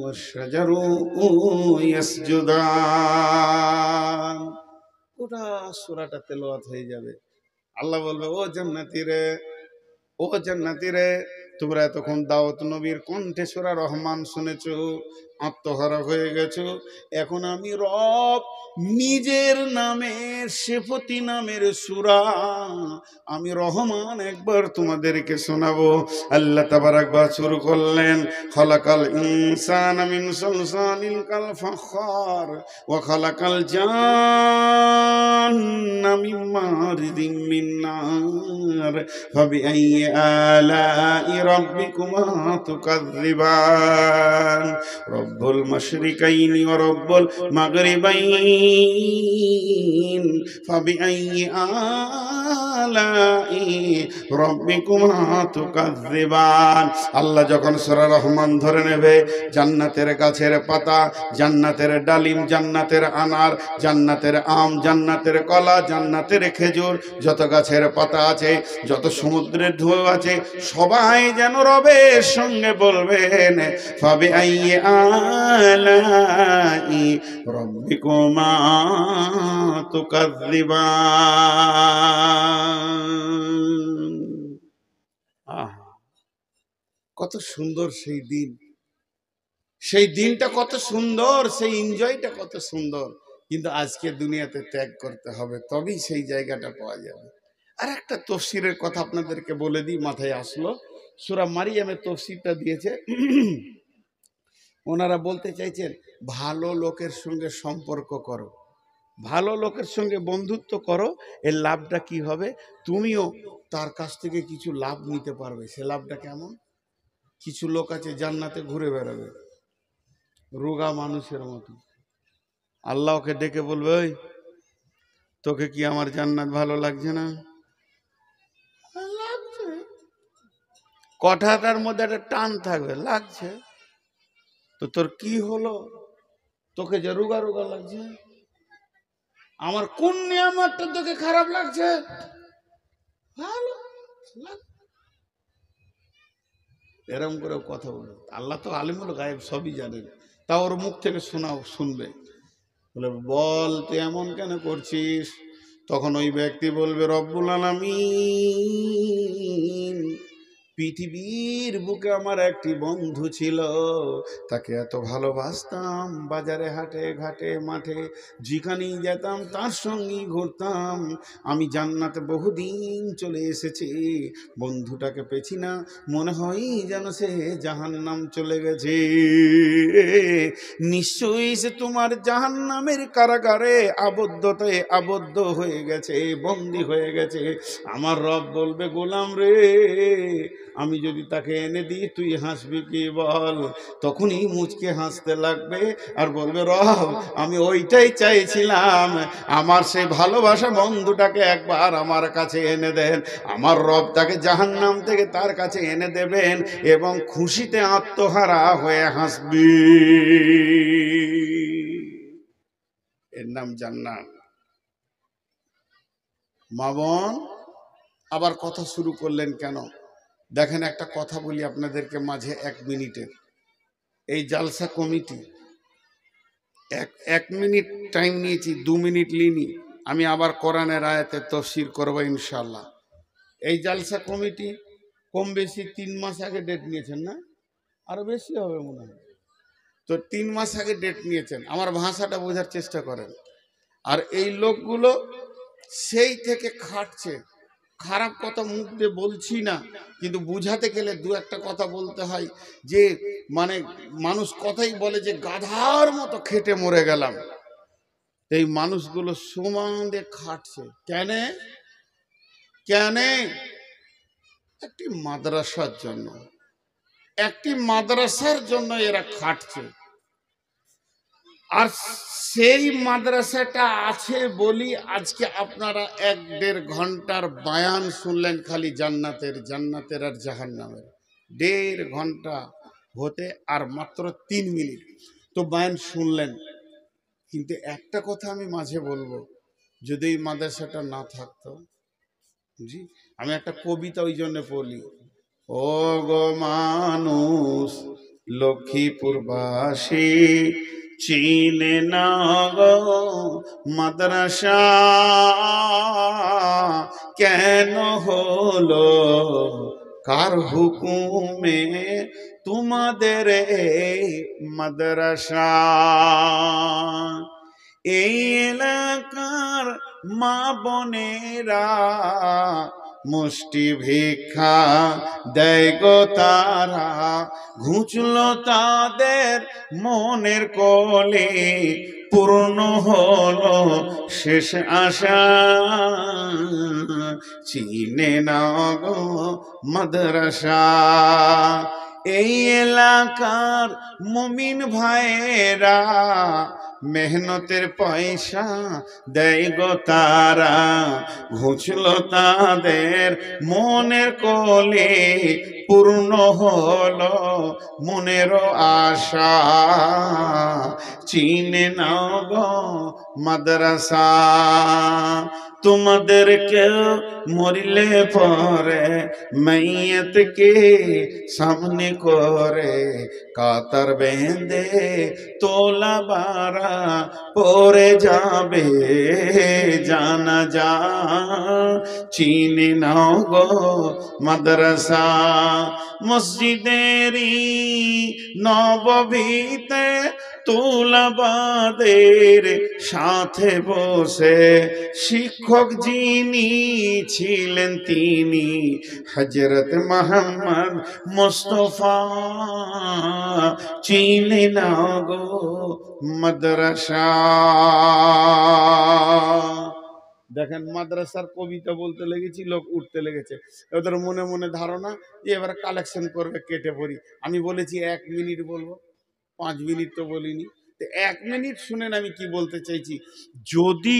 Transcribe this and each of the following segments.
والشجر يسجدان গোটা সূরাটা তেলাওয়াত হয়ে যাবে। আল্লাহ বলবে, ও জান্নাতি রে, তোমরা এতক্ষণ দাউদ নবীর কণ্ঠে সূরা রহমান শুনেছো, আত্মহারা হয়ে গেছো। এখন আমি রব নিজের নামের সেফতি নামের সূরা আমি রহমান একবার তোমাদেরকে শোনাবো। আল্লাহ তাবারাক বা শুরু করলেন, খলাকাল ইনসানা মিন সালসালিন কাল ফাখার ওয়া খলাকাল জান্না মিন মারিদিম মিন নার ফাবিআইয়ি আলাই রাব্বিকুমা তুকাযযিবান রব্বুল মাশরিকাইনি ওয়া রব্বুল মাগরিবাইন ফাবিআইয়ি আলাই রাব্বিকুমা তুকাযযিবান। আল্লাহ যখন সূরা রহমান ধরে নেবে, জান্নাতের গাছের পাতা, জান্নাতের ডালিম, জান্নাতের আনার, জান্নাতের আম, জান্নাতের কলা, জান্নাতের খেজুর, যত গাছের পাতা আছে, যত সমুদ্রের ঢেউ আছে, সবাই যেন রবের সঙ্গে বলবেন, ফাবিআইয়ি আলাই রাব্বিকুমা তুকাযযিবান। কত সুন্দর সেই দিন, সেই দিনটা কত সুন্দর, সেই এনজয়টা কত সুন্দর। কিন্তু আজকে দুনিয়াতে ত্যাগ করতে হবে, তবেই সেই জায়গাটা পাওয়া যাবে। আর একটা তফসিরের কথা আপনাদেরকে বলে দিই, মাথায় আসলো। সূরা মারিয়ামের তফসিরটা দিয়েছে, ওনারা বলতে চাইছেন ভালো লোকের সঙ্গে সম্পর্ক করো, ভালো লোকের সঙ্গে বন্ধুত্ব করো, এর লাভটা কি হবে, তুমিও তার কাছ থেকে কিছু লাভ নিতে পারবে। সে লাভটা কেমন? কিছু লোক আছে জান্নাতে ঘুরে বেড়াবে রোগা মানুষের মতো, আল্লাহকে ডেকে বলবে, ওই তোকে কি আমার জান্নাত ভালো লাগছে না? লাগছে। কথাটার মধ্যে একটা টান থাকবে, লাগছে। তো তোর কি হলো, তোকে যে রোগা রোগা লাগছে, আমার কোন নিয়ামতটা তোকে খারাপ লাগছে? ভালো এরকম করে কথা বলে। আল্লাহ তো আলিমুল গায়েব, সবই জানেন, তা ওর মুখ থেকে শুনবে। বলে, বল তুই এমন কেন করছিস? তখন ওই ব্যক্তি বলবে, রব্বুল আলামিন, পৃথিবীর বুকে আমার একটি বন্ধু ছিল, তাকে এত ভালোবাসতাম, বাজারে হাটে ঘাটে মাঠে যেখানেই যেতাম তার সঙ্গেই ঘুরতাম। আমি জান্নাতে বহুদিন চলে এসেছি, বন্ধুটাকে পেছি না, মনে হয় যেন সে জাহান্নাম চলে গেছে। নিশ্চয়ই সে তোমার জাহান্নামের কারাগারে আবদ্ধতায় আবদ্ধ হয়ে গেছে, বন্দী হয়ে গেছে। আমার রব বলবে, গোলাম রে, আমি যদি তাকে এনে দিই তুই হাসবি কি বল? তখনই মুচকে হাসতে লাগবে আর বলবে, রব আমি ওইটাই চাইছিলাম, আমার সেই ভালোবাসা বন্ধুটাকে একবার আমার কাছে এনে দেন। আমার রব তাকে জাহান্নাম থেকে তার কাছে এনে দেবেন এবং খুশিতে আত্মহারা হয়ে হাসবি। এর নাম জান্নাত। মা বোন আবার কথা শুরু করলেন কেন? দেখেন, একটা কথা বলি আপনাদেরকে মাঝে, 1 মিনিটের। এই জালসা কমিটি এক মিনিট টাইম নিয়েছি, 2 মিনিট লিনি। আমি আবার কোরআনের আয়াতে তফসির করবো ইনশাল্লাহ। এই জালসা কমিটি কম বেশি 3 মাস আগে ডেট নিয়েছেন, না আরো বেশি হবে মনে হয়। তো 3 মাস আগে ডেট নিয়েছেন, আমার ভাষাটা বোঝার চেষ্টা করেন। আর এই লোকগুলো সেই থেকে খাটছে। খারাপ কথা মুখ দিয়ে বলছি না, কিন্তু বুঝাতে গেলে 2-1টা কথা বলতে হয়। যে মানে মানুষ কথাই বলে যে গাধার মতো খেটে মরে গেলাম। এই মানুষগুলো সমানে খাটছে কেন? একটি মাদ্রাসার জন্য, একটি মাদ্রাসার জন্য এরা খাটছে। আর সেই মাদ্রাসাটা আছে বলি আজকে আপনারা 1-1.5 ঘন্টার বয়ান শুনলেন, খালি জান্নাতের আর জাহান্নামের। 1.5 ঘন্টা হতে আর মাত্র 3 মিনিট তো বয়ান শুনলেন। কিন্তু একটা কথা আমি মাঝে বলবো, যদি এই মাদ্রাসাটা না থাকতো, জি আমি একটা কবিতা ওই জন্য পড়লি, ও গো মানুষ লক্ষ্মীপুরবাসী চিনে না গো মাদ্রাসা কেন হলো, কার হুকুমে তোমাদের এই মাদ্রাসা। এই এলাকার মা বোনেরা মুষ্টি ভিক্ষা দেয় গো তারা, ঘুচলো তাদের মনের কলে, পূর্ণ হলো শেষ আশা, চিনে না গো মাদ্রাসা। এই এলাকার মুমিন ভাইয়েরা মেহনতের পয়সা দেয় গো তারা, ঘুচলো তাদের মনের কোলে, পূর্ণ হলো মনের আশা, চিনে নাও গো মাদ্রাসা। তোমাদের কেউ মরিলে পরে মাইয়াতকে সামনে করে কাতার বেঁধে তোলা বারা পরে যাবে জানাজা, চিনে নাও গো মাদ্রাসা। মসজিদেরই নববীতে তোলাবাদের সাথে বসে শিক্ষক যিনি ছিলেন তিনি হযরত মুহাম্মদ মুস্তাফা, চিনে না গো মাদ্রাসা। দেখেন মাদ্রাসার কবিতা বলতে লেগেছি, লোক উঠতে লেগেছে। ওদের মনে মনে ধারণা যে এবার কালেকশন করবে, কেটে পড়ি। আমি বলেছি 1 মিনিট বলবো, 5 মিনিট তো বলিনি। 1 মিনিট শুনেন আমি কি বলতে চাইছি। যদি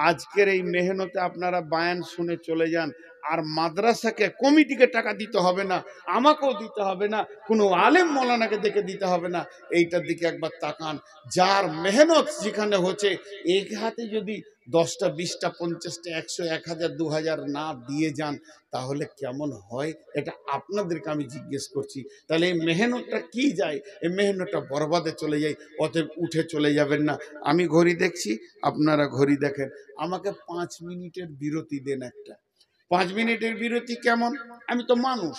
আজকের এই মেহনতে আপনারা বায়ান শুনে চলে যান, আর মাদ্রাসাকে কমিটিকে টাকা দিতে হবে না, আমাকেও দিতে হবে না, কোনো আলেম মৌলানাকে দেখে দিতে হবে না, এইটার দিকে একবার তাকান। যার মেহনত যেখানে হচ্ছে, এক হাতে যদি 10টা 20টা 50টা 100 1000 2000 না দিয়ে যান, তাহলে কেমন হয় এটা আপনাদেরকে আমি জিজ্ঞেস করছি। তাহলে এই মেহনতটা কি যায়? এই মেহনতটা বরবাদে চলে যায়। অতএব উঠে চলে যাবেন না। আমি ঘড়ি দেখছি, আপনারা ঘড়ি দেখেন। আমাকে 5 মিনিটের বিরতি দেন একটা। 5 মিনিটের বিরতি কেমন? আমি তো মানুষ,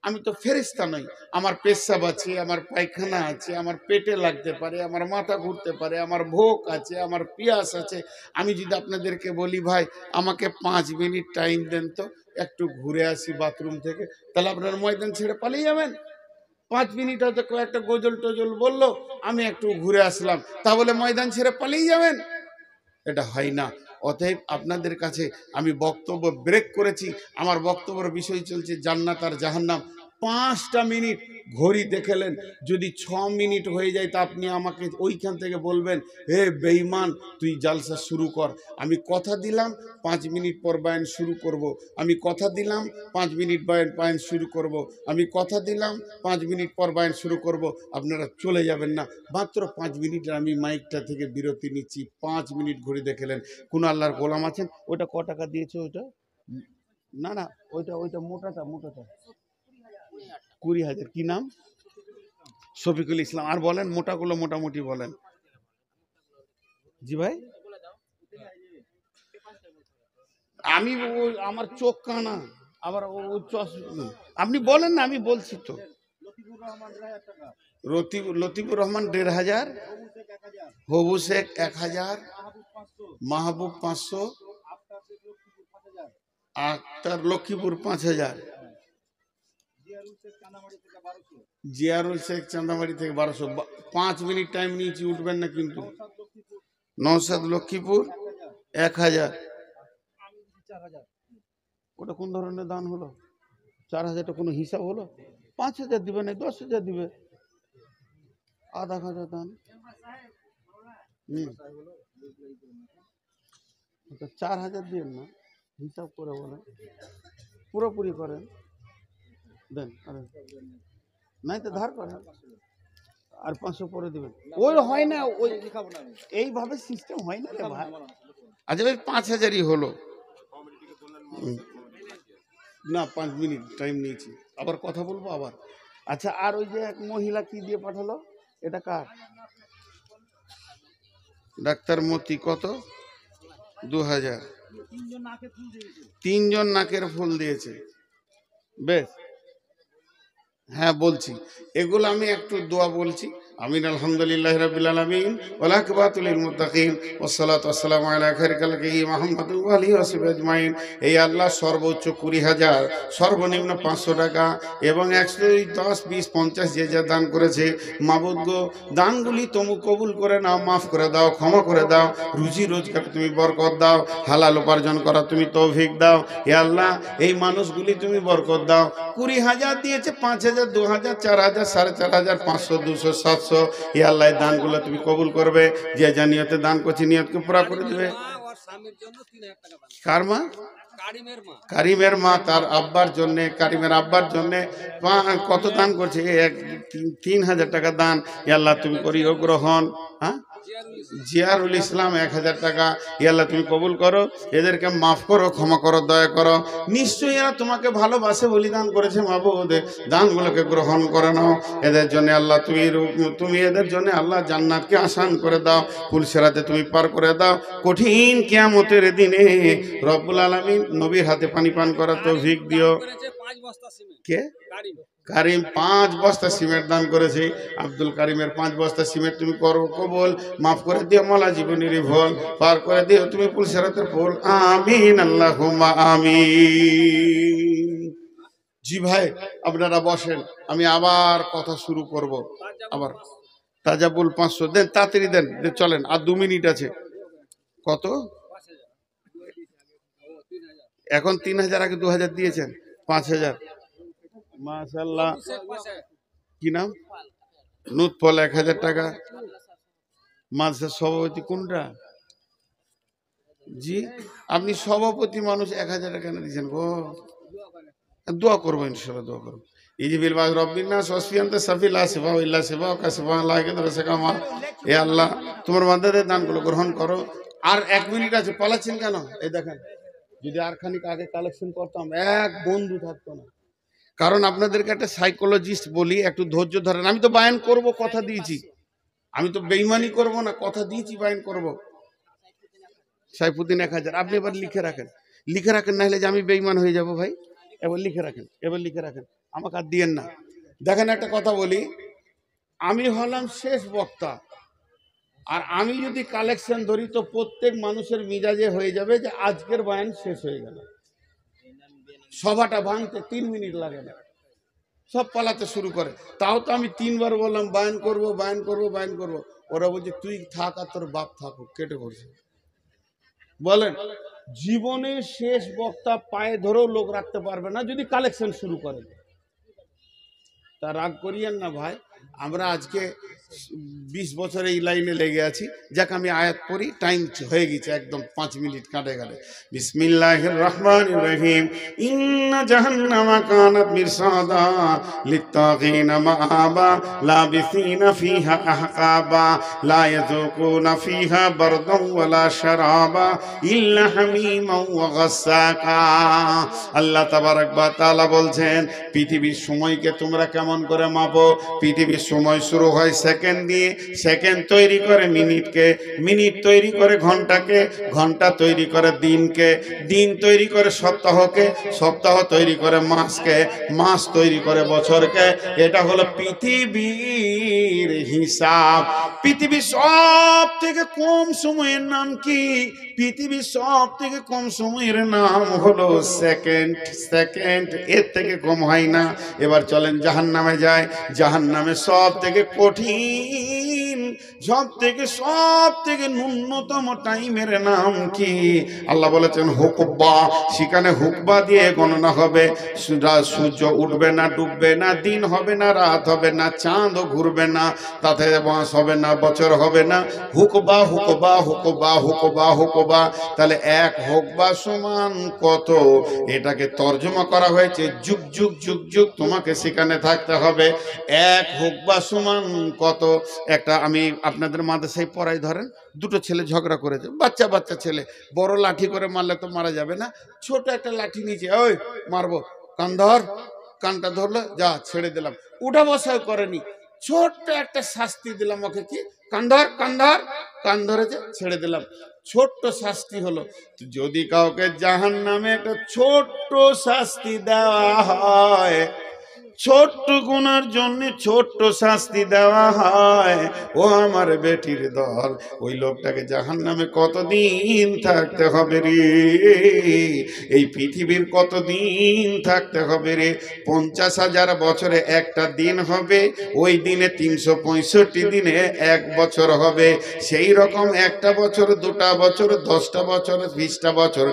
আমি তো ফেরেশতা নই। আমার পেশাব আছে, আমার পায়খানা আছে, আমার পেটে লাগতে পারে, আমার মাথা ঘুরতে পারে, আমার ভোক আছে, আমার পিয়াস আছে। আমি যদি আপনাদেরকে বলি ভাই আমাকে 5 মিনিট টাইম দেন তো, একটু ঘুরে আসি বাথরুম থেকে, তাহলে আপনার ময়দান ছেড়ে পালিয়ে যাবেন? 5 মিনিট হয়তো কয়েকটা গজল টজল বললো, আমি একটু ঘুরে আসলাম, তাহলে ময়দান ছেড়ে পালিয়ে যাবেন? এটা হয় না। অতএব আপনাদের কাছে আমি বক্তব্য ব্রেক করেছি। আমার বক্তব্যের বিষয় চলছে জান্নাত আর জাহান্নাম। 5টা মিনিট ঘড়ি দেখলেন, যদি 6 মিনিট হয়ে যায় তা আপনি আমাকে ওইখান থেকে বলবেন, হে বেঈমান তুই জালসা শুরু কর। আমি কথা দিলাম 5 মিনিট পর বয়ান শুরু করব। আমি কথা দিলাম 5 মিনিট বয়ান শুরু করব। আমি কথা দিলাম 5 মিনিট পর বয়ান শুরু করব। আপনারা চলে যাবেন না। মাত্র 5 মিনিটের আমি মাইকটা থেকে বিরতি নিচ্ছি। 5 মিনিট ঘড়ি দেখলেন। কোন আল্লাহর গোলাম আছেন? ওটা ক টাকা দিয়েছে? ওইটা না না, ওইটা মোটাটা 20,000। কি নাম? শফিকুল ইসলাম। আর বলেন মোটাগুলো মোটামুটি বলেন। জি ভাই, আমি আমার চোখ কানা, আবার আপনি বলেন না, আমি বলছি তো। লতিফুর রহমান 1,500, হবু শেখ 1000, মাহবুব 500, আক্তার লক্ষ্মীপুর 5000, জিয়ারুল শেখ চান্দামারি থেকে 1200। 5 মিনিট টাইম নিয়েছি, উঠবেন না কিন্তু। নওশাদ লক্ষ্মীপুর 1000। ওটা কোন ধরনের দান হলো? 4000টা কোনো হিসাব হলো? 5000 দিবে না, 10,000 দিবে, আধা হাজার দান। 4000 দিন না, হিসাব করে বলেন, পুরোপুরি করেন, দেন। নাই তো ধার করেন, আর 500 পরে দিবেন। ওই হয় না, ওই এইভাবে সিস্টেম হয় না রে ভাই। আচ্ছা ভাই 5000ই হলো না, 5 মিনিট টাইম নিয়েছি, আবার কথা বলবো আবার। আচ্ছা, আর ওই যে এক মহিলা কি দিয়ে পাঠালো, এটা কার? ডাক্তার মতি, কত? 2000। 3 জন নাকের ফুল দিয়েছে। বেশ, হ্যাঁ বলছি, এগুলো আমি একটু দোয়া বলছি। আমিন, আলহামদুলিল্লাহ রাব্বিল আলামিন, ওয়া আকিবাতুল লিল মুত্তাকিন, ওয়াসসালাতু ওয়াসসালামু আলা খায়রিল খালকি মুহাম্মাদ ওয়া আলিহি ওয়া সাহবিহি আজমাইন। এই আল্লাহ সর্বোচ্চ 20,000, সর্বনিম্ন 500 টাকা এবং 100, 10, 20, 50 যে যা দান করেছে, মাবুদ গো, দানগুলি তুমি কবুল করে নাও, মাফ করে দাও, ক্ষমা করে দাও, রুজি রোজগার তুমি বরকত দাও, হালাল উপার্জন করা তুমি তৌফিক দাও। হে আল্লাহ, এই মানুষগুলি তুমি বরকত দাও। 20,000 দিয়েছে, 5,000, 2,000, 4,000, 4,500, 500, 200, 700। হে আল্লাহ, এই দানগুলো তুমি কবুল করবে। যে যা নিয়তে দান করছে নিয়তকে পুরা করে দেবে। কার মা? কারিমের মা, তার আব্বার জন্য, কারিমের আব্বার জন্য কত দান করছে? 3,000 টাকা দান। হে আল্লাহ, তুমি করিও গ্রহণ। হ্যাঁ, জিয়ারুল ইসলাম 1,000 টাকা। হে আল্লাহ, তুমি কবুল করো, এদেরকে মাফ করো, ক্ষমা করো, দয়া করো। নিশ্চয়ই এরা তোমাকে ভালোবাসে বলে দান করেছে। মাবুদ, দানগুলোকে গ্রহণ করে নাও। এদের জন্য আল্লাহ তুমি এদের জন্য আল্লাহ জান্নাতকে আসান করে দাও, পুলসেরাতে তুমি পার করে দাও। কঠিন কিয়ামতের দিনে রব্বুল আলামিন নবীর হাতে পানি পান করা তৌফিক দিও। কে? কারিম 5 বস্তা সিমেন্ট দান করেছে। আব্দুল কারিমের 5 বস্তা সিমেন্ট তুমি করো কবুল, মাফ করে দিও মালা জীবনের ভুল, পার করে দিও তুমি পুলসেরাতের ফুল। আমিন, আল্লাহুম্মা আমিন। জি ভাই, আপনারা বসেন, আমি আবার কথা শুরু করব। আবার তাজাবুল 500 দেন, তাড়াতাড়ি দেন, চলেন, আর 2 মিনিট আছে। কত? এখন 3,000, আগে 2,000 দিয়েছেন, 5,000। মাশাআল্লাহ। কি নাম? নুৎফল 1,000 টাকা। মাদ্রাসার সভাপতি কোনটা? জি, আপনি সভাপতি মানুষ, 1,000 টাকা কেন দিয়েছেন গো? দোয়া করবো, ইনশাআল্লাহ দোয়া করবো। ইজিবিল বাজ রব্বিন নাস ওয়াসফিয়ান্তা সাফি লা সিফা ইল্লা সিফা কা সিফা লা ইয়াদরু সাকামা। হে আল্লাহ, তোমার বান্দাদের দানগুলো গ্রহণ করো। আর 1 মিনিট আছে, পালাচ্ছেন কেন? এই দেখেন, যদি আর খানিক আগে কালেকশন করতাম, এক বন্ধু থাকতো না। কারণ আপনাদেরকে একটা সাইকোলজিস্ট বলি, একটু ধৈর্য ধরেন। আমি তো বায়ান করব, কথা দিয়েছি, আমি তো বেঈমানি করব না, কথা দিয়েছি বায়ান করব। সাইফুদ্দিন 1,000, আপনি এবার লিখে রাখেন, লিখে রাখেন, না হলে যে আমি বেঈমান হয়ে যাব ভাই। এবার লিখে রাখেন, এবার লিখে রাখেন, আমাকে আর দিয়েন না। দেখেন, একটা কথা বলি, আমি হলাম শেষ বক্তা, আর আমি যদি কালেকশন ধরি তো প্রত্যেক মানুষের মিজাজে হয়ে যাবে যে আজকের বয়ান শেষ হয়ে গেল। সভাটা ভাঙতে 3 মিনিট লাগে না, সব পালাতে শুরু করে। তাও তো আমি 3 বার বললাম বায়ান করব, বায়ান করব, বায়ান করব। ওরা বলছে তুই থাক আর তোর বাপ থাকুক, কেটে পড়ছে। বলেন, জীবনের শেষ বক্তা পায়ে ধরেও লোক রাখতে পারবে না যদি কালেকশন শুরু করে। তা রাগ করিয়েন না ভাই, আমরা আজকে 20 বছর এই লাইনে লেগে আছি। যাক, আমি আয়াত পড়ি, টাইম হয়ে গেছে একদম, 5 মিনিট কাটে গেলে। বিসমিল্লাহির রহমানির রহিম। ইন্না জাহান্নামা কানাত মিরসাদা লিত্তাগিনা মাআবা লাবিসিনা ফিহা আহকাবা লা ইয়াযুকুনা ফিহা বারদান ওয়ালা শারাবা ইল্লা হামিমান ওয়া গাসসাকা। আল্লাহ তাবারক ওয়া তাআলা বলছেন, পৃথিবীর সময়কে তোমরা কেমন করে মাপো? পৃথিবীর সময় শুরু হয় সেকেন্ড দিয়ে, সেকেন্ড তৈরি করে মিনিটকে, মিনিট তৈরি করে ঘন্টাকে, ঘন্টা তৈরি করে দিনকে, দিন তৈরি করে সপ্তাহকে, সপ্তাহ তৈরি করে মাসকে, মাস তৈরি করে বছরকে। এটা হলো পৃথিবীর হিসাব। পৃথিবীর সব থেকে কম সময়ের নাম কি? পৃথিবীর সব থেকে কম সময়ের নাম হলো সেকেন্ড। সেকেন্ড, এর থেকে কম হয় না। এবার চলেন জাহান্নামে যায়। জাহান্নামে সব থেকে কঠিন, সব থেকে ন্যূনতম টাইমের নাম কি? আল্লাহ বলেছেন হুকবা। সেখানে হুকবা দিয়ে গণনা হবে। সূর্য উঠবে না, ডুববে না, দিন হবে না, রাত হবে না, চাঁদও ঘুরবে না, তাতে মাস হবে না, বছর হবে না। হুকবা, হুকবা, হুকবা, হুকবা, হুকবা। তাহলে এক হুকবা সমান কত? এটাকে তর্জমা করা হয়েছে যুগ যুগ যুগ যুগ তোমাকে সেখানে থাকতে হবে। এক হুকবা সমান কত? একটা আমি আপনাদের মাদ্রাসায় পড়াই, ধরেন 2টো ছেলে ঝগড়া করেছে, বাচ্চা বাচ্চা ছেলে। বড় লাঠি করে মারলে তো মারা যাবে না, ছোট একটা লাঠি নিচে, ওই মারবো, কান ধর, কানটা ধরলো, যা ছেড়ে দিলাম, উঠা বসাও করেনি, ছোট্ট একটা শাস্তি দিলাম ওকে, কি কান ধর কান ধর, কান ধরেছে ছেড়ে দিলাম, ছোট্ট শাস্তি হলো। তো যদি কাউকে জাহান্নামে একটা ছোট্ট শাস্তি দেওয়া হয়, ছোট্ট গুনার জন্য ছোট্ট শাস্তি দেওয়া হয়, ও আমার বেটির দল, ওই লোকটাকে জাহান্নামে কতদিন থাকতে হবে রে? এই পৃথিবীর কতদিন থাকতে হবে রে? 50,000 বছরে একটা দিন হবে, ওই দিনে 365 দিনে 1 বছর হবে। সেই রকম একটা বছর, 2টা বছর, 10টা বছর, 20টা বছর,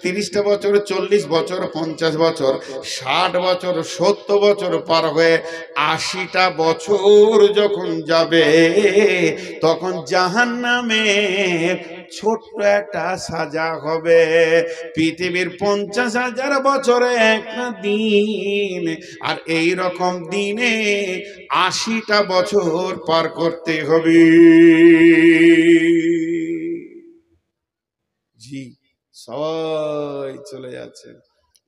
30টা বছর, 40 বছর, 50 বছর, 60 বছর, 70 বছর পার হয়ে 80টা বছর যখন যাবে, তখন জাহান্নামে ছোট্ট একটা সাজা হবে। পৃথিবীর 50,000 বছরে একটা দিন, আর এই রকম দিনে 80টা বছর পার করতে হবে। জি, সবাই চলে যাচ্ছে।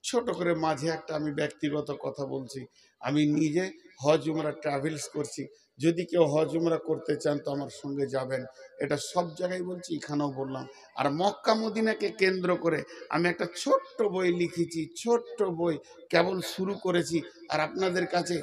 ছোট করে মাঝে একটা আমি ব্যক্তিগত কথা বলছি। আমি নিজে হজ উমরা ট্রাভেলস করছি। যদি কেউ হজ উমরা করতে চান তো আমার সঙ্গে যাবেন, এটা সব জায়গায় বলছি, এখানেও বললাম। আর মক্কা মদিনাকে কেন্দ্র করে আমি একটা ছোট্ট বই লিখেছি, ছোট্ট বই, কেবল শুরু করেছি। আর আপনাদের কাছে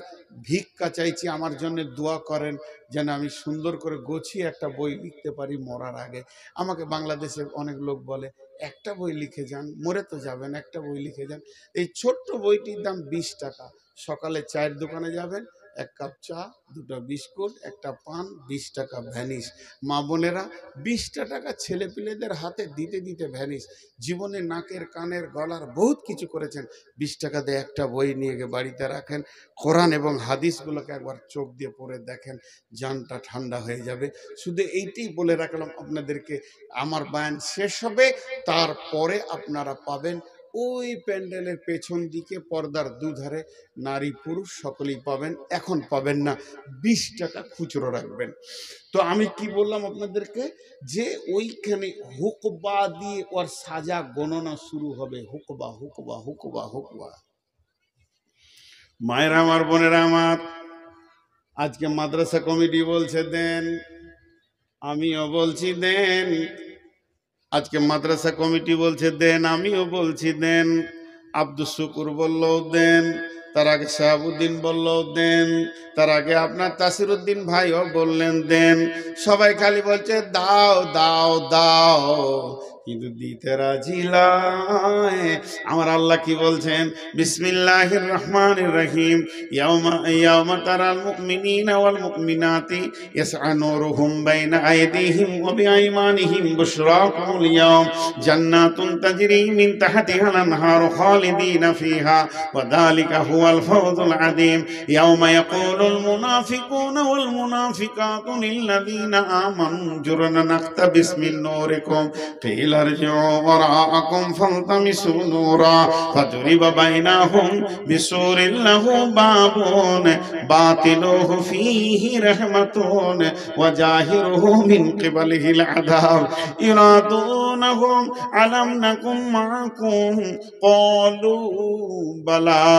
ভিক্ষা চাইছি, আমার জন্য দোয়া করেন যেন আমি সুন্দর করে গুছিয়ে একটা বই লিখতে পারি মরার আগে। আমাকে বাংলাদেশের অনেক লোক বলে, একটা বই লিখে যান, মরে তো যাবেন, একটা বই লিখে যান। এই ছোট্ট বইটির দাম 20 টাকা। সকালে চায়ের দোকানে যাবেন, 1 কাপ চা, 2টা বিস্কুট, একটা পান, 20 টাকা ভ্যানিশ। মা বোনেরা 20টা টাকা ছেলে পিলেদের হাতে দিতে দিতে ভ্যানিশ। জীবনে নাকের কানের গলার বহুত কিছু করেছেন, 20 টাকা দিয়ে একটা বই নিয়ে গিয়ে বাড়িতে রাখেন। কোরআন এবং হাদিসগুলোকে একবার চোখ দিয়ে পড়ে দেখেন, জানটা ঠান্ডা হয়ে যাবে। শুধু এইটাই বলে রাখলাম আপনাদেরকে। আমার বয়ান শেষ হবে, তারপরে আপনারা পাবেন ওই প্যান্ডেলের পেছন দিকে পর্দার দুধারে নারী পুরুষ সকলেই পাবেন। এখন পাবেন না, 20 টাকা খুচরো রাখবেন। তো আমি কি বললাম আপনাদেরকে, যে ওইখানে হুকবা দিয়ে ওর সাজা গণনা শুরু হবে। হুকবা হুকবা হুকবা হুকবা। মায়েরা আমার, বোনেরা আমার, আজকে মাদ্রাসা কমিটি বলছে দেন, আমিও বলছি দেন। আজকে মাদ্রাসা কমিটি বলছে দেন, আমিও বলছি দেন। আব্দুল শুকুর বললো দেন, তার আগে শাহাবুদ্দিন বললো দেন, তার আগে আপনার তাসিরউদ্দিন ভাইও বললেন দেন। সবাই খালি বলছে দাও দাও দাও, কিন্তু দিতে রাজি নয়। আমার আল্লাহ কি বলছেন? বিসমিল্লাহির রহমানির রহিম। ইয়াউমা তারাল মুমিনিনা ওয়াল মুমিনাতি ইয়াসআ নূরুহুম বাইনা আইদিহিম ওয়া বিআইমানিহিম বুশরাকুমুল ইয়াওম জান্নাতুন তাজরি মিন তাহতিহাল আনহারু খালিদিনা ফিহা ওয়া যালিকা হুয়াল ফাওজুল আযীম। ইয়াউমা ইয়াকুলুল মুনাফিকুনা ওয়াল মুনাফিকাতু লিল্লাযীনা আমানু জুরনা নাক্তাবিস মিন নূরিকুম قيل ارجعوا وراءكم فالتمسوا نورا فضرب بينهم بسور له باب باطنه فيه رحمة وظاهره من قبله العذاب ينادونهم ألم نكن معكم قالوا بلى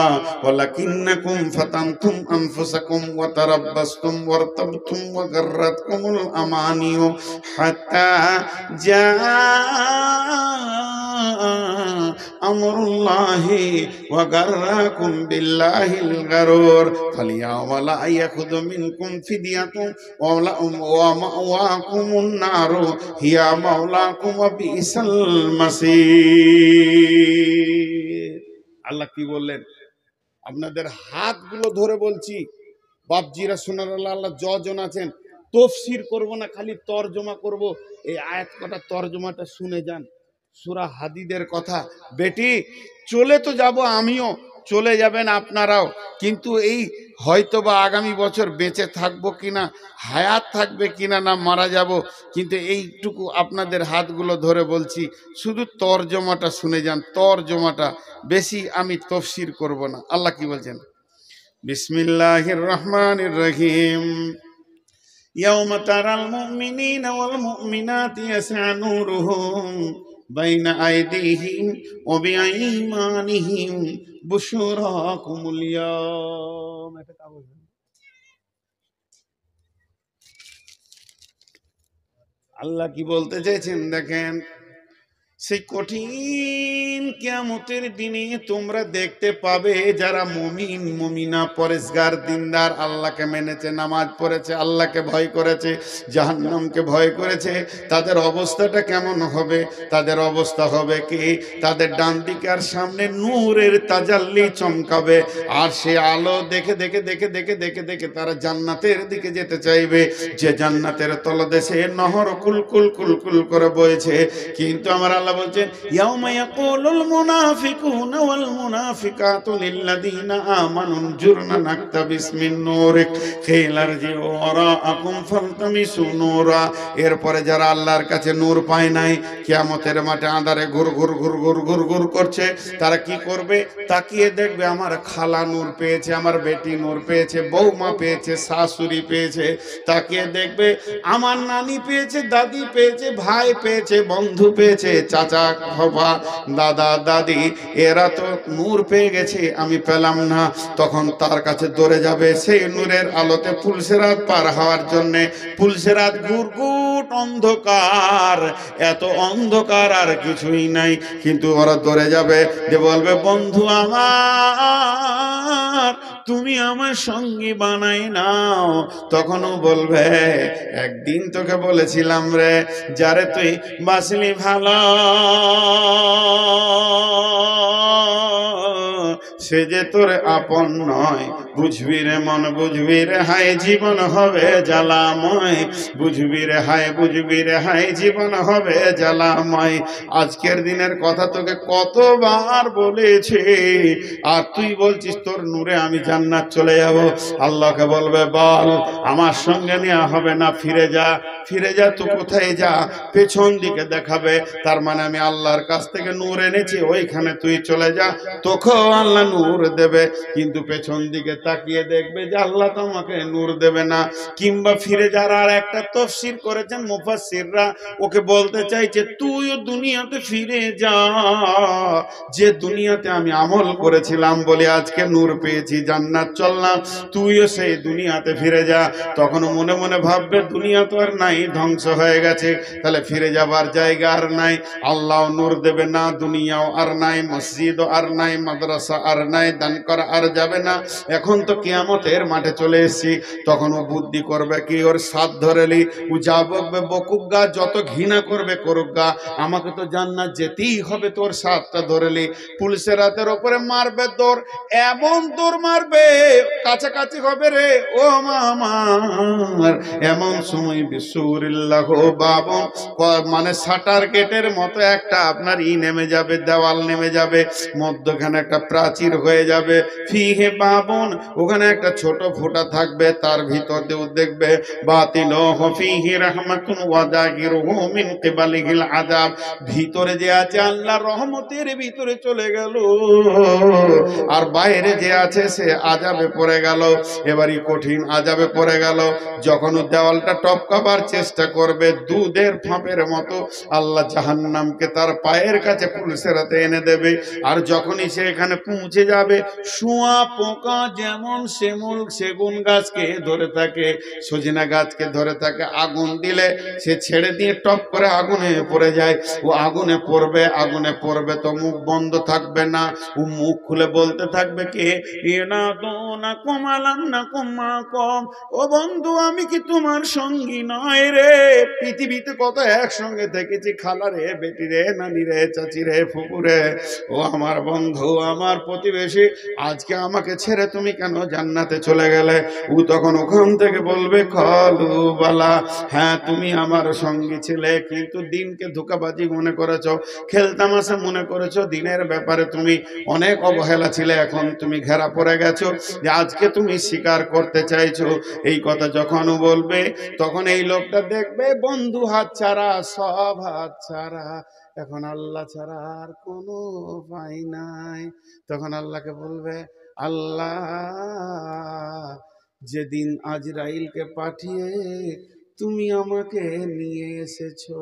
ولكنكم فتنتم أنفسكم وتربصتم وارتبتم وغرتكم الأماني حتى جاء أمر الله وغركم بالله الغرور فاليوم لا يأخذ منكم فدية ومأواكم النار هي مولاكم وبئس المصير। আল্লাহ কি বললেন? আপনাদের হাতগুলো ধরে বলছি, বাপজিরা শোনার আল্লাহ যজন আছেন, তফসির করব না, খালি তর্জমা করব। এই আয়াত কটা তর্জমাটা শুনে যান। সূরা হাদিদের কথা। বেটি, চলে তো যাব, আমিও চলে যাবেন আপনারাও, কিন্তু এই হয়তোবা আগামী বছর বেঁচে থাকবো কিনা, হায়াত থাকবে কিনা, না মারা যাব, কিন্তু এইটুকু আপনাদের হাতগুলো ধরে বলছি, শুধু তর্জমাটা শুনে যান, তর্জমাটা, বেশি আমি তফসির করব না। আল্লাহ কি বলছেন? বিসমিল্লাহির রহমানির রহিম। يوم ترى المؤمنين والمؤمنات يسعى نورهم বাইনা আইদিহিম ওয়া বিআইমানিহিম বুশরাকুমুল ইয়াওম। এটা কাগজ। আল্লাহ কি বলতে চাইছেন দেখেন, সেই কঠিন কিয়ামতের দিনে তোমরা দেখতে পাবে যারা মুমিন মুমিনা পরেশগার দিনদার আল্লাহকে মেনেছে, নামাজ পড়েছে, আল্লাহকে ভয় করেছে, জাহান্নামকে ভয় করেছে, তাদের অবস্থাটা কেমন হবে? তাদের অবস্থা হবে কি, তাদের ডান দিকে আর সামনে নূরের তাজাল্লি চমকাবে, আর সে আলো দেখে দেখে দেখে দেখে দেখে দেখে তারা জান্নাতের দিকে যেতে চাইবে, যে জান্নাতের তলদেশে নহর কুলকুল কুলকুল করে বইছে। কিন্তু আমার আল্লাহ বলছেন, ইয়াউমা ইয়াকুলুল মুনাফিকুনা ওয়াল মুনাফিকাতু লিল্লাযিনা আমানু জুরনা নাকতাবিস মিন নূরিক কিলা রজিউ ওয়ারাআকুম ফালতামিসু নূরা। এরপরে যারা আল্লাহর কাছে নূর পায় নাই, কিয়ামতের মাঠে আঁধারে ঘুর ঘুর ঘুর ঘুর ঘুর ঘুর করছে, তারা কি করবে? তাকিয়ে দেখবে আমার খালা নূর পেয়েছে, আমার বেটি নূর পেয়েছে, বৌমা পেয়েছে, শাশুড়ি পেয়েছে। তাকিয়ে দেখবে আমার নানি পেয়েছে, দাদি পেয়েছে, ভাই পেয়েছে, বন্ধু পেয়েছে, চাচা বাবা দাদা দাদি, এরা তো নূর পেয়ে গেছে, আমি পেলাম না। তখন তার কাছে দৌড়ে যাবে সেই নূরের আলোতে পুলসেরাত পার হওয়ার জন্যে। পুলসেরাত গুড়গুট অন্ধকার, এত অন্ধকার আর কিছুই নাই, কিন্তু ওরা দৌড়ে যাবে, যে বলবে বন্ধু আমার তুমি আমার সঙ্গী বানাই নাও। তখনও বলবে একদিন তোকে বলেছিলাম রে, যারে তুই বাসলি ভালো, সে যে তোর আপন নয়। বুঝবি রে মন, বুঝবি রে হায়, জীবন হবে জ্বালাময়। বুঝবি রে হায়, বুঝবি রে হায়, জীবন হবে জ্বালাময়। আজকের দিনের কথা তোকে কতবার বলেছি, আর তুই বলছিস তোর নূরে আমি জান্নাত চলে যাব। আল্লাহকে বলবে বল আমার সঙ্গে নেওয়া হবে না, ফিরে যা। ফিরে যা তো কোথায় যা? পেছন দিকে দেখাবে, তার মানে আমি আল্লাহর কাছ থেকে নূর এনেছি, ওইখানে তুই চলে যা, তোকেও আল্লাহ নূর দেবে। কিন্তু পেছন দিকে তাকিয়ে দেখবে যে আল্লাহ তোমাকে নূর দেবে না। কিংবা ফিরে যারা আর একটা তাফসীর করেছেন মুফাসসিররা, ওকে বলতে চাইছে তুইও দুনিয়াতে ফিরে যা, যে দুনিয়াতে আমি আমল করেছিলাম বলে আজকে নূর পেয়েছি, জান্নাত চললাম, তুইও সেই দুনিয়াতে ফিরে যা। তখন মনে মনে ভাববে দুনিয়া তো আর নাই, ধ্বংস হয়ে গেছে, তাহলে ফিরে যাবার জায়গা আর নাই, আল্লাহ নূর দেবে না, দুনিয়াও আর নাই, মসজিদও আর নাই, মাদ্রাসা আর নাই, দান করা আর যাবে না। এখন তো কিয়ামতের মাঠে চলে এসেছি। তখন ও বুদ্ধি করবে কি, ওর সাথ ধরেলি ও যা বকবে বকুক গা, যত ঘৃণা করবে করুক গা, আমাকে তো জান্নাত যেতেই হবে। তোর সাথটা ধরেলি, পুলিশেরাতের ওপরে মারবে দৌড়, এমন দৌড় মারবে কাছাকাছি হবে রে ও মামার। এমন সময় বিসুরিল্লাহ বাবন, মানে শাটার গেটের মতো একটা আপনার নেমে যাবে, দেওয়াল নেমে যাবে, মধ্যখানে একটা প্রাচীর হয়ে যাবে, ফিহে বাবন, ওখানে একটা ছোট ফোঁটা থাকবে, তার ভিতর দিয়েও দেখবে বাতিনহু ফিহি রাহমাতুন ওয়া যাহিরুহু মিন কিবালিহিল আযাব, ভিতরে যে আছে আল্লাহর রহমতের ভিতরে চলে গেল, আর বাইরে যে আছে সে আযাবে পড়ে গেল। এবারই কঠিন আযাবে পড়ে গেল। যখন দেওয়ালটা টপকাবার চেষ্টা করবে, দুধের ফাঁপের মতো আল্লাহ জাহান্নামকে তার পায়ের কাছে পুলসেরাতে এনে দেবে। আর যখনই সে এখানে পৌঁছে যাবে, শুয়া পোকা যেমন সেগুন গাছকে ধরে থাকে, সজিনা গাছকে ধরে থাকে, আগুন দিলে সে ছেড়ে দিয়ে টপ করে আগুনে পড়ে যায়। ও আগুনে পড়বে, আগুনে পড়বে তো মুখ বন্ধ থাকবে না, ও মুখ খুলে বলতে থাকবে কে না তো না কমালাম না কমা কম, ও বন্ধু আমি কি তোমার সঙ্গী নয় রে? পৃথিবীতে কত একসঙ্গে দেখেছি, খালা রে, বেটি রে, নানি রে, চাচি রে, ফুপু রে, ও আমার বন্ধু, আমার প্রতিবেশী, আজকে আমাকে ছেড়ে তুমি কেন জান্নাতে চলে গেলে? ও তখন ওখান থেকে বলবে কলু বালা, হ্যাঁ তুমি আমার সঙ্গী ছিলে, কিন্তু দিনকে ধোঁকাবাজি মনে করেছো, খেলতামাশা মনে করেছো, দিনের ব্যাপারে তুমি অনেক অবহেলা ছিলে, এখন তুমি ঘেরা পড়ে গেছো, যে আজকে তুমি স্বীকার করতে চাইছো। এই কথা যখন বলবে, তখন এই লোকটা দেখবে বন্ধু হাত ছাড়া, সব হাত ছাড়া, এখন আল্লাহ ছাড়া আর কোনো উপায় নাই। তখন আল্লাহকে বলবে, আল্লাহ যেদিন আজরাইলকে পাঠিয়ে তুমি আমাকে নিয়ে এসেছো।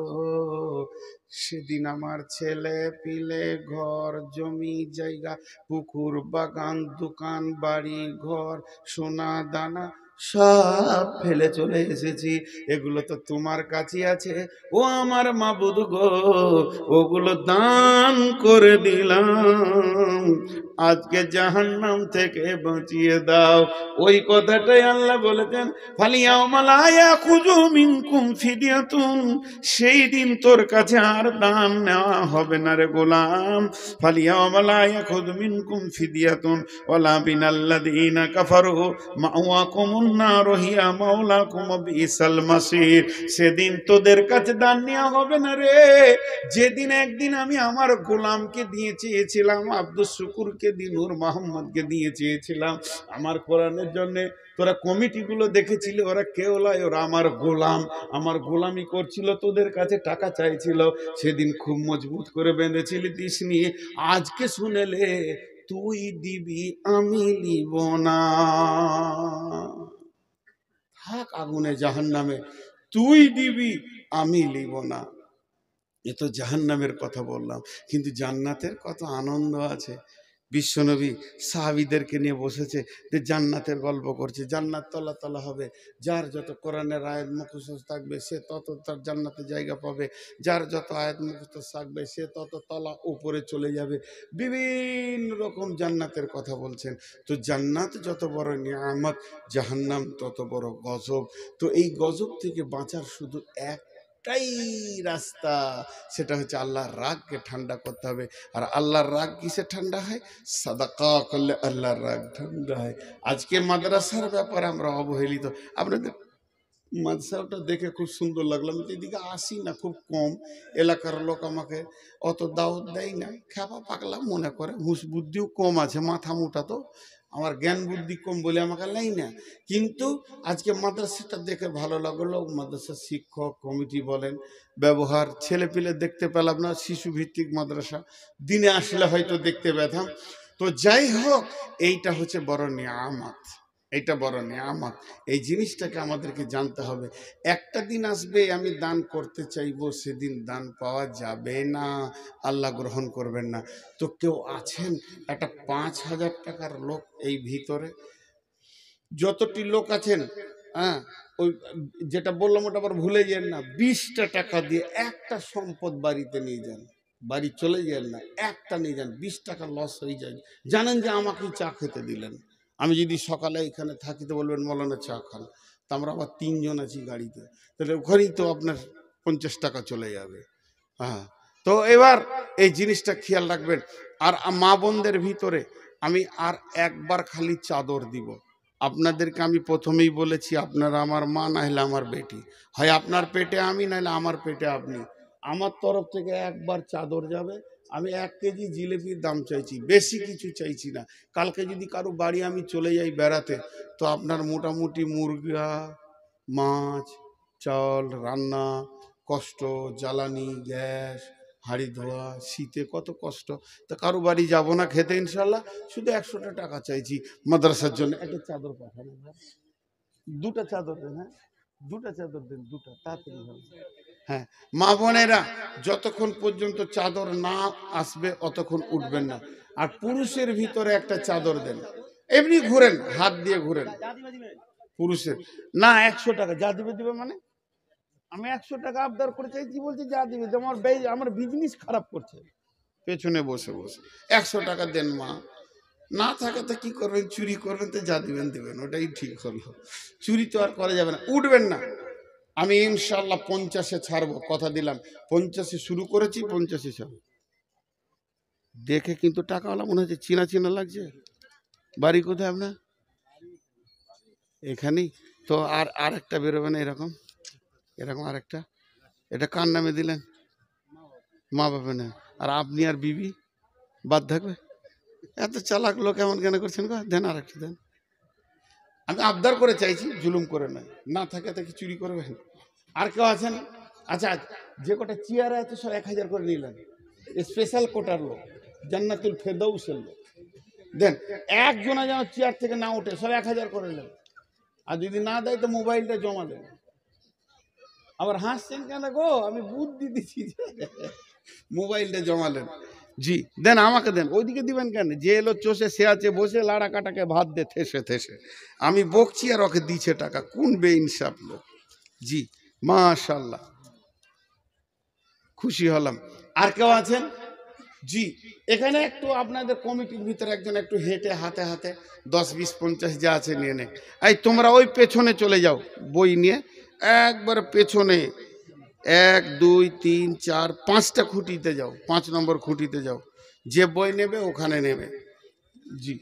সেদিন আমার ছেলে পিলে, ঘর জমি জায়গা, পুকুর বাগান, দোকান বাড়ি ঘর, সোনা দানা সব ফেলে চলে এসেছি। এগুলো তো তোমার কাছে আছে ও আমার মাবুদ গো, ওগুলো দান করে দিলাম, আজকে জাহান্নাম থেকে বাঁচিয়ে দাও। ওই কথাটাই আল্লাহ বলেছেন, ফালিয়াউমা লা ইয়াখুযু মিনকুম ফিদিয়াতুন, সেই দিন তোর কাছে আর দান নেওয়া হবে না রে গোলাম। ফালিয়াউমা লা ইয়াখুযু মিনকুম ফিদিয়াতুন ওয়ালা বিনাল্লাযীনা কাফারু মাওয়াকুমুন নার হিয়া মাওলাকুম বিসাল মাসির। সেদিন তোদের কাছে দান নেওয়া হবে না রে, যেদিন একদিন আমি আমার গোলামকে দিয়ে চেয়েছিলাম, আব্দুস শুকুরকে দিয়ে, নূর মোহাম্মদকে দিয়ে চেয়েছিলাম আমার কোরআনের জন্য। তোরা কমিটিগুলো দেখেছিলি, ওরা কেউ নয়, ওরা আমার গোলাম, আমার গোলামি করছিল, তোদের কাছে টাকা চাইছিল, সেদিন খুব মজবুত করে বেঁধেছিলি, দিসনি। আজকে শুনেলে তুই দিবি আমি নিব না, থাক আগুনে জাহান্নামে, তুই দিবি আমি নিব না। এ তো জাহান্নামের কথা বললাম, কিন্তু জান্নাতের কত আনন্দ আছে। বিশ্বনবী সাহাবীদেরকে নিয়ে বসেছে, যে জান্নাতের গল্প করছে, জান্নাত তলা তলা হবে, যার যত কোরআনের আয়াত মুখস্থ থাকবে সে তত তার জান্নাতে জায়গা পাবে, যার যত আয়াত মুখস্থ থাকবে সে তত তলা উপরে চলে যাবে। বিভিন্ন রকম জান্নাতের কথা বলছেন। তো জান্নাত যত বড় নিয়ামত, জাহান্নাম তত বড় গজব। তো এই গজব থেকে বাঁচার শুধু একটাই রাস্তা, সেটা হচ্ছে আল্লাহর রাগকে ঠান্ডা করতে হবে। আর আল্লাহর রাগ কিসে ঠান্ডা হয়? সাদাকা করলে আল্লাহর রাগ ঠান্ডা হয়। আজকে মাদ্রাসার ব্যাপারে আমরা অবহেলিত। আপনাদের মাদ্রাসাটা দেখে খুব সুন্দর লাগলো। আমি তো এদিকে আসি না, খুব কম, এলাকার লোক আমাকে অত দাওয়াত দেয় না, খ্যাপা পাকলা মনে করে, হুঁশ বুদ্ধিও কম আছে, মাথা মোটা, তো আমার জ্ঞান বুদ্ধি কম বলে আমাকে লাই না। কিন্তু আজকে মাদ্রাসাটা দেখে ভালো লাগলো। মাদ্রাসার শিক্ষক কমিটি বলেন, ব্যবহার, ছেলে পিলে দেখতে পেলাম না, শিশু ভিত্তিক মাদ্রাসা, দিনে আসলে হয়তো দেখতে পেতাম। তো যাই হোক, এইটা হচ্ছে বড় নিয়ামত, এইটা বড় নিয়ামত। এই জিনিসটাকে আমাদেরকে জানতে হবে। একটা দিন আসবে আমি দান করতে চাইবো, সেদিন দান পাওয়া যাবে না, আল্লাহ গ্রহণ করবেন না। তো কেউ আছেন একটা 5,000 টাকার লোক এই ভিতরে, যতটি লোক আছেন, হ্যাঁ, ওই যেটা বললাম ওটা আবার ভুলে যান না, 20টা টাকা দিয়ে একটা সম্পদ বাড়িতে নিয়ে যান, বাড়ি চলে যান না, একটা নিয়ে যান, 20 টাকা লস হয়ে যায়। জানেন যে আমাকে চা খেতে দিলেন, আমি যদি সকালে এখানে থাকি তো বলবেন মৌলানা চা খান, তা আমরা আবার 3 জন আছি গাড়িতে, তাহলে ওখানেই তো আপনার 50 টাকা চলে যাবে। হ্যাঁ, তো এবার এই জিনিসটা খেয়াল রাখবেন। আর মা বোনদের ভিতরে আমি আর একবার খালি চাদর দিব। আপনাদেরকে আমি প্রথমেই বলেছি, আপনারা আমার মা, না হলে আমার বেটি, হয় আপনার পেটে আমি, নাহলে আমার পেটে আপনি। আমার তরফ থেকে একবার চাদর যাবে। আমি 1 কেজি জিলিপির দাম চাইছি, বেশি কিছু চাইছি না। কালকে যদি কারো বাড়ি আমি চলে যাই বেড়াতে, তো আপনার মোটামুটি মুরগা, মাছ, চাল, রান্না কষ্ট, জ্বালানি, গ্যাস, হাঁড়ি ধোয়া, শীতে কত কষ্ট। তা কারো বাড়ি যাবো না খেতে ইনশাল্লাহ, শুধু 100টা টাকা চাইছি মাদ্রাসার জন্য। একটা চাদর পাঠানো, 2টা চাদর দেন, হ্যাঁ 2টা চাদর দেন, 2টা, তাড়াতাড়ি হবে। হ্যাঁ, মা বোনেরা যতক্ষণ পর্যন্ত চাদর না আসবে অতক্ষণ উঠবেন না। আর পুরুষের ভিতরে একটা চাদর দেন, এমনি ঘুরেন, হাত দিয়ে ঘুরেন। পুরুষের না, 100 টাকা যা দিবে দিবে, মানে আমি 100 টাকা আবদার করে চাইছি, বলছি যা দিবে, আমার বিজনেস খারাপ করছে পেছনে বসে বসে। 100 টাকা দেন মা, না থাকে তো কি করবেন, চুরি করবেন, তো যা দিবেন দিবেন, ওটাই ঠিক হলো। চুরি তো আর করা যাবে না, উঠবেন না। আমি ইনশাল্লাহ 50-এ ছাড়বো, কথা দিলাম। 50-এ শুরু করেছি, 50-এ ছাড়বো। দেখে কিন্তু টাকাওয়ালা মনে হচ্ছে, চিনা চিনা লাগছে। বাড়ি কোথায় আপনার? এখানেই তো। আর একটা বেরোবে না এরকম, এরকম আরেকটা? এটা কার নামে দিলেন? মা বাবা না। আর আপনি আর বিবি বাদ থাকবে? এত চালাক লোক এমন কেন করছেন গো? দেন আরেকটা দেন। আমি আবদার করে চাইছি, জুলুম করে নয়। না থাকে তাকে চুরি করবেন। আর কেউ আছেন? আচ্ছা, যে কটা চেয়ারে আছে সব 1000 করে নিলেন, স্পেশাল কোটার লোক, জান্নাতুল ফেরদৌসের লোক। দেন, একজনা যেন চেয়ার থেকে না ওঠে, সব 1000 করে নেন। আর যদি না দেয় তো মোবাইলটা জমা দেন। আবার হাসছেন কেন গো? আমি বুদ্ধি দিচ্ছি। মোবাইলটা জমালেন। জি দেন, আমাকে দেন। ওইদিকে দিবেন কেন? যে এলো চষে সে আছে বসে লাড়া কাটাকে ভাত দে থেসে থেসে। আমি বকছি আর ওকে দিচ্ছে টাকা। কোন বেইনসাফ লোক। জি মাশাআল্লাহ, খুশি হলাম। আর কেউ আছেন? জি এখানে একটু আপনাদের কমিটির ভিতরে একজন একটু হেঁটে হাতে হাতে 10, 20, 50 যা আছে নিয়ে নে। এই তোমরা ওই পেছনে চলে যাও, বই নিয়ে একবার পেছনে 1, 2, 3, 4, 5টা খুঁটিতে যাও, 5 নম্বর খুঁটিতে যাও। যে বই নেবে ওখানে নেবে। জি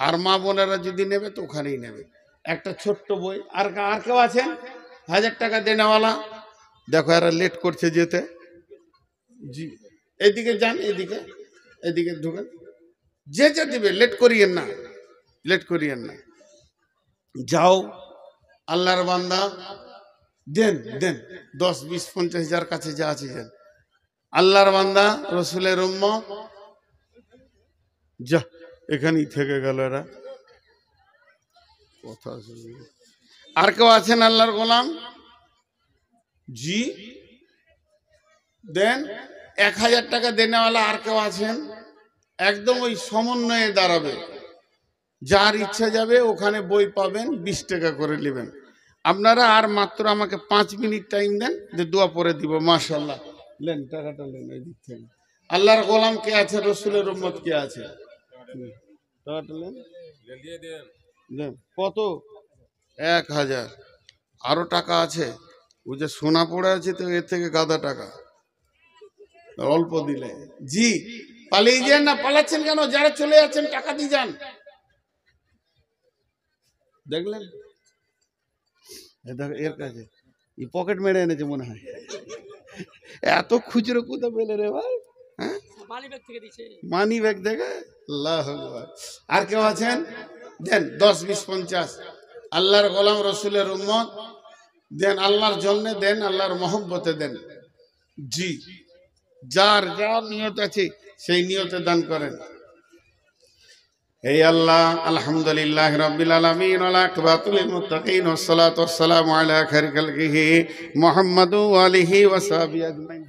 আর মা বোনেরা যদি নেবে তো ওখানেই নেবে। একটা ছোট্ট বই। আর আর কেউ আছেন 1000 টাকা দেনেওয়ালা? দেখো এরা লেট করছে যেতে। জি এদিকে যান, এদিকে এদিকে ঢুকেন। যে যে দিবে লেট করিয়েন না, লেট করিয়েন না। যাও আল্লাহর বান্দা, দেন দেন 10, 20, 50 যার কাছে যা আছে দেন। আল্লাহর বান্দা রসুলের উম্মত। যা এখানেই থেকে গেল এরা কথা। আর কেউ আছেন আল্লাহর গোলাম? জি দেন। 1000 টাকা দেনেওয়ালা আর কেউ আছেন? একদম ওই সমন্বয়ে দাঁড়াবে। যার ইচ্ছা যাবে ওখানে বই পাবেন, 20 টাকা করে নেবেন আপনারা। আর মাত্র আমাকে 5 মিনিট টাইম দেন, যে দোয়া পরে দিব। মাশাআল্লাহ, লেন টাকাটা লেন এই দিক থেকে। আল্লাহর গোলাম কে আছে? রসুলের উম্মত কে আছে? টাকাটা লেন, দেন। কত? 1000। আরো টাকা আছে, ওই যে সোনা পড়ে আছে তো, এর থেকে গাদা টাকা অল্প দিলে। জি পালিয়ে যান না, পালাচ্ছেন কেন? যারা চলে যাচ্ছেন টাকা দিয়ে যান। দেখলেন এর কাছে পকেট মেরে এনেছে মনে হয়। এত খুচরো কোথা পেলে রে ভাই? হ্যাঁ মানি ব্যাগ থেকে। আল্লাহ আকবার। আর কেউ আছেন? দেন 10, 20, 50। আল্লাহর গোলাম রসুলের উম্মত দেন, আল্লাহর জন্য দেন, আল্লাহর মহব্বতে দেন। জি যার যার নিয়ত আছে সেই নিয়তে দান করেন। হে আল্লাহ, আলহামদুলিল্লাহ রাব্বিল আলামিন ওয়া আকিবাতুল মুত্তাকিন ওয়াস সালাতু ওয়াস সালামু আলা খায়রি খালকিহি মুহাম্মাদু ওয়া আলিহি ওয়া সাহবিহি আজমাইন।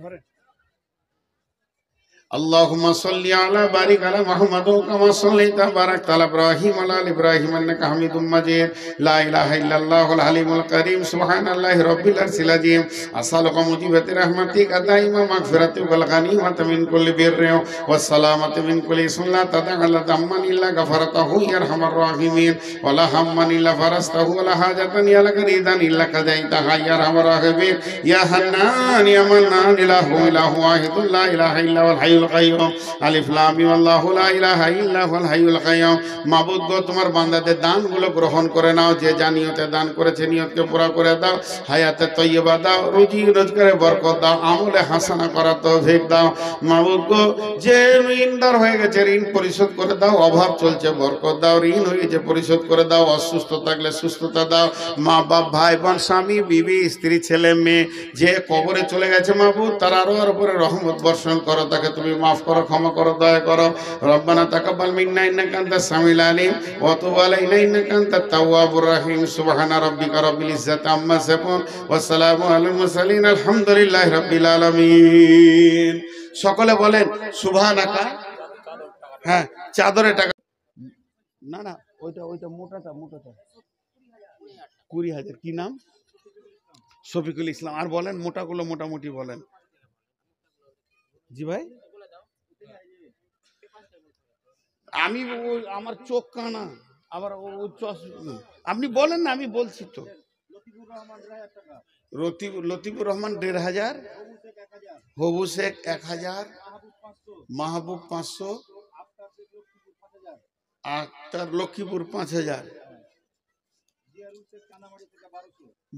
اللهم صل على بارك على محمد كما صليت باركت على ابراهيم وعلى ال ابراهيم انك حميد مجيد. لا اله الا الله الحليم الكريم سبحان الله رب العرش العظيم. اسالك موجبات رحمتك دائما مغفرتك والغنيمة من كل بر والسلامة من كل اسم لا تدع لنا ذنبا الا غفرته يا ارحم الراحمين ولا هما الا فرجته ولا حاجة يا لك ريدا الا قضيتها يا ارحم الراحمين يا حنان يا منان اله اله واحد لا اله الا هو الحي القيوم الف لام ميم الله لا اله الا هو الحي القيوم। মাবুদ গো, তোমার বান্দাদের দানগুলো গ্রহণ করে নাও। যে যা নিয়তে দান করেছে নিয়তকে পুরা করে দাও, হায়াতে তৈয়বা দাও, রুজি রোজগারে বরকত দাও, আমলে হাসানা করার তৌফিক দাও। মাবুদ গো, যে ঋণদার হয়ে গেছে ঋণ পরিশোধ করে দাও, অভাব চলছে বরকত দাও, ঋণ হয়ে গেছে পরিশোধ করে দাও, অসুস্থ থাকলে সুস্থতা দাও। মা বাপ ভাই বোন স্বামী বিবি স্ত্রী ছেলে মেয়ে যে কবরে চলে গেছে মাবুদ, তার আরো উপরে রহমত বর্ষণ করো, তাকে তুমি মাফ করো, ক্ষমা করো, দয়া করো। রব্বানা তাকাব্বাল মিন্না ইন্নাকা আনতাস সামিউল আলিম ওয়া তুব আলাইনা ইন্নাকা আনতাত তাওয়াবুর রাহিম। সুবহানা রাব্বিকা রাব্বিল ইজ্জাতি আম্মা ইয়াসিফুন ওয়া সালামু আলাল মুরসালিন আলহামদুলিল্লাহি রাব্বিল আলামিন। সকলে বলেন সুবহানাকা। হ্যাঁ চাদরে টাকা না না, ওইটা ওইটা মোটাটা মোটাটা 20,000। কি নাম? শফিকুল ইসলাম। আর বলেন মোটাগুলো মোটামুটি বলেন। জি ভাই আমি আমার চোখ কানা, আবার আপনি বলেন না, আমি বলছি তো। লতিফুর রহমান 1,500, হবু শেখ 1000, মাহবুব 500, আক্তার লক্ষ্মীপুর 5000,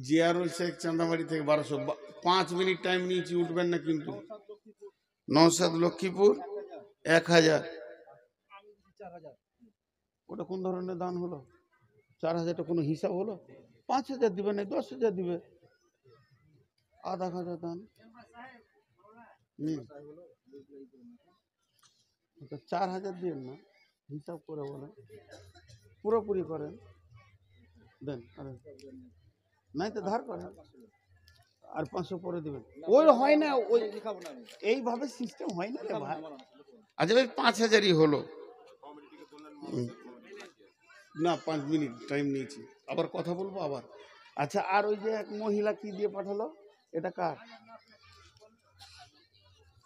জিয়ারুল শেখ চান্দামারি থেকে 1200। 5 মিনিট টাইম নিয়েছি, উঠবেন না কিন্তু। নওশাদ লক্ষ্মীপুর 1000। ওটা কোন ধরনের দান হলো? 4000টা কোনো হিসাব হলো? 5000 দিবে না, 10,000 দিবে। আধা খাজা দান। 4000 দিন না, হিসাব করে বলেন, পুরোপুরি করেন, দেন। নাই তো ধার করেন। আর 500 পরে দেবেন। ওই হয় না, ওই এইভাবে সিস্টেম হয় না রে ভাই। আচ্ছা ভাই 5000ই হলো। না 5 মিনিট টাইম নিয়েছি, আবার কথা বলবো আবার। আচ্ছা, আর ওই যে এক মহিলা কি দিয়ে পাঠালো, এটা কার?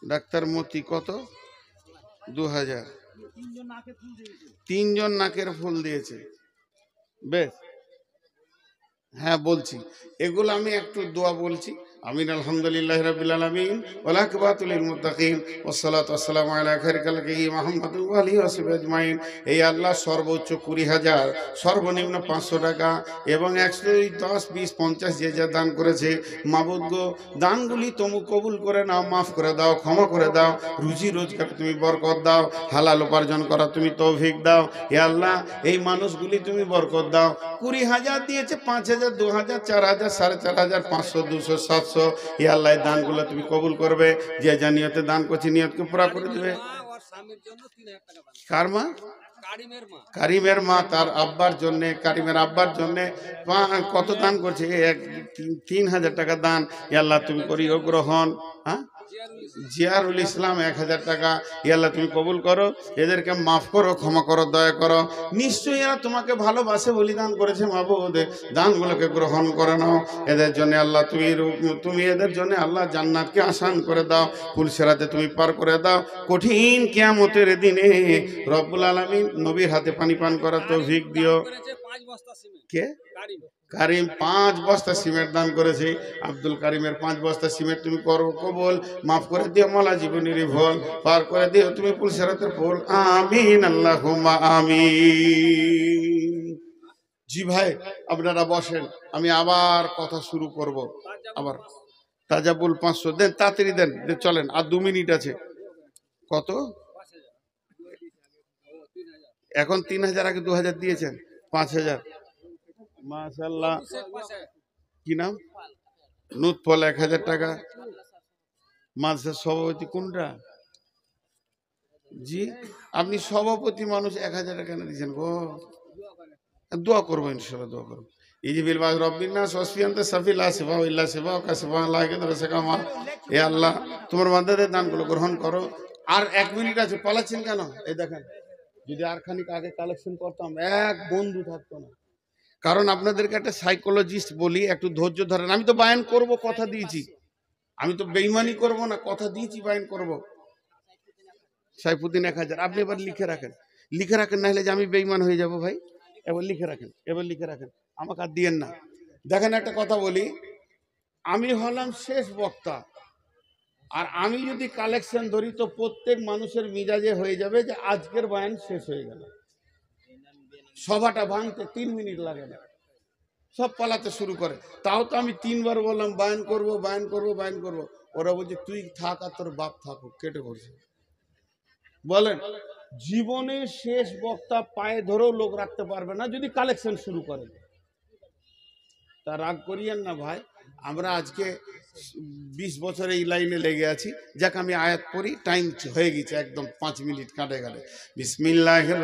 ডাক্তার মতি, কত? 2000। 3জন নাকের ফুল দিয়েছে। বেশ, হ্যাঁ বলছি, এগুলো আমি একটু দোয়া বলছি। আমিন, আলহামদুলিল্লাহি রাব্বিল আলামিন, ওয়াল আকিবাতুল লিল মুত্তাকিন, ওয়াসসালাতু ওয়াসসালামু আলা খায়রি খালকিহি মুহাম্মাদিন ওয়া আলিহি ওয়া সাহবিহি আজমাইন। এই আল্লাহ সর্বোচ্চ 20,000, সর্বনিম্ন 500 টাকা এবং 100, 10, 20, 50 যে যা দান করেছে, মাবুদ গো, দানগুলি তুমি কবুল করে নাও, মাফ করে দাও, ক্ষমা করে দাও, রুজি রোজগার তুমি বরকত দাও, হালাল উপার্জন করা তুমি তৌফিক দাও। হে আল্লাহ, এই মানুষগুলি তুমি বরকত দাও। 20,000 দিয়েছে, 5,000, 2,000, 4,000, 4,500, 500, 200, 700। হে আল্লাহ, এই দানগুলো তুমি কবুল করবে। যে যা নিয়তে দান করছে নিয়তকে পুরা করে দেবে। কার মা? কারিমের মা, তার আব্বার জন্য, কারিমের আব্বার জন্য কত দান করছে? 3,000 টাকা দান। হে আল্লাহ, তুমি করিও গ্রহণ। হ্যাঁ, জিয়ারুল ইসলাম 1,000 টাকা। হে আল্লাহ, তুমি কবুল করো, এদেরকে মাফ করো, ক্ষমা করো, দয়া করো। নিশ্চয়ই এরা তোমাকে ভালোবাসে বলি দান করেছে। মাবুদ, দানগুলোকে গ্রহণ করে নাও। এদের জন্য আল্লাহ তুমি এদের জন্য আল্লাহ জান্নাতকে আসান করে দাও, পুলসেরাতে তুমি পার করে দাও। কঠিন কিয়ামতের দিনে রব্বুল আলামিন নবীর হাতে পানি পান করার তৌফিক দিও। কে? কারিম 5 বস্তা সিমেন্ট দান করেছে। আব্দুল কারিমের 5 বস্তা সিমেন্ট তুমি করো কবুল, মাফ করে দিও মালা জীবনের ভুল, পার করে দিও তুমি পুলসেরাতের ফুল। আমিন, আল্লাহুম্মা আমিন। জি ভাই, আপনারা বসেন, আমি আবার কথা শুরু করব। আবার তাজাবুল 500 দেন, তাড়াতাড়ি দেন, চলেন, আর 2 মিনিট আছে। কত? এখন 3,000, আগে 2,000 দিয়েছেন, 5,000। মাশাআল্লাহ। কি নাম? নুৎফল 1,000 টাকা। মাদ্রাসার সভাপতি কোনটা? জি, আপনি সভাপতি মানুষ, 1,000 টাকা কেন দিয়েছেন গো? দোয়া করবো, ইনশাআল্লাহ দোয়া করবো। ইজিবিল বাজ রব্বিন নাস ওয়াসফিয়ান্তা সাফিলা সিফা ইল্লা সিফা কাসিফা লাগে দরসে কামা। হে আল্লাহ, তোমার বান্দাদের দানগুলো গ্রহণ করো। আর 1 মিনিট আছে, পালাচ্ছেন কেন? এই দেখেন, যদি আর খানিক আগে কালেকশন করতাম, এক বন্ধু থাকতো না। কারণ আপনাদেরকে একটা সাইকোলজিস্ট বলি, একটু ধৈর্য ধরেন। আমি তো বায়ান করব, কথা দিয়েছি, আমি তো বেঈমানি করব না, কথা দিয়েছি বায়ান করব। সাইফুদ্দিন 1,000, আপনি এবার লিখে রাখেন, লিখে রাখেন, না হলে যে আমি বেঈমান হয়ে যাব ভাই। এবার লিখে রাখেন, এবার লিখে রাখেন, আমাকে আর দিয়েন না। দেখেন, একটা কথা বলি, আমি হলাম শেষ বক্তা, আর আমি যদি কালেকশন ধরি তো প্রত্যেক মানুষের মিজাজে হয়ে যাবে যে আজকের বায়ান শেষ হয়ে গেল। সভাটা ভাঙতে 3 মিনিট লাগে না, সব পালাতে শুরু করে। তাও তো আমি 3 বার বললাম বায়ান করব, বায়ান করব, বায়ান করব। ওরা বলছে তুই থাক আর তোর বাপ থাকুক, কেটে পড়ছে। বলেন, জীবনে শেষ বক্তা পায়ে ধরেও লোক রাখতে পারবে না যদি কালেকশন শুরু করে। তা রাগ করিয়েন না ভাই, আমরা আজকে 20 বছর এই লাইনে লেগে আছি। যাক, আমি আয়াত পড়ি, টাইম হয়ে গেছে একদম 5 মিনিট কাটে গেলে। বিসমিল্লাহির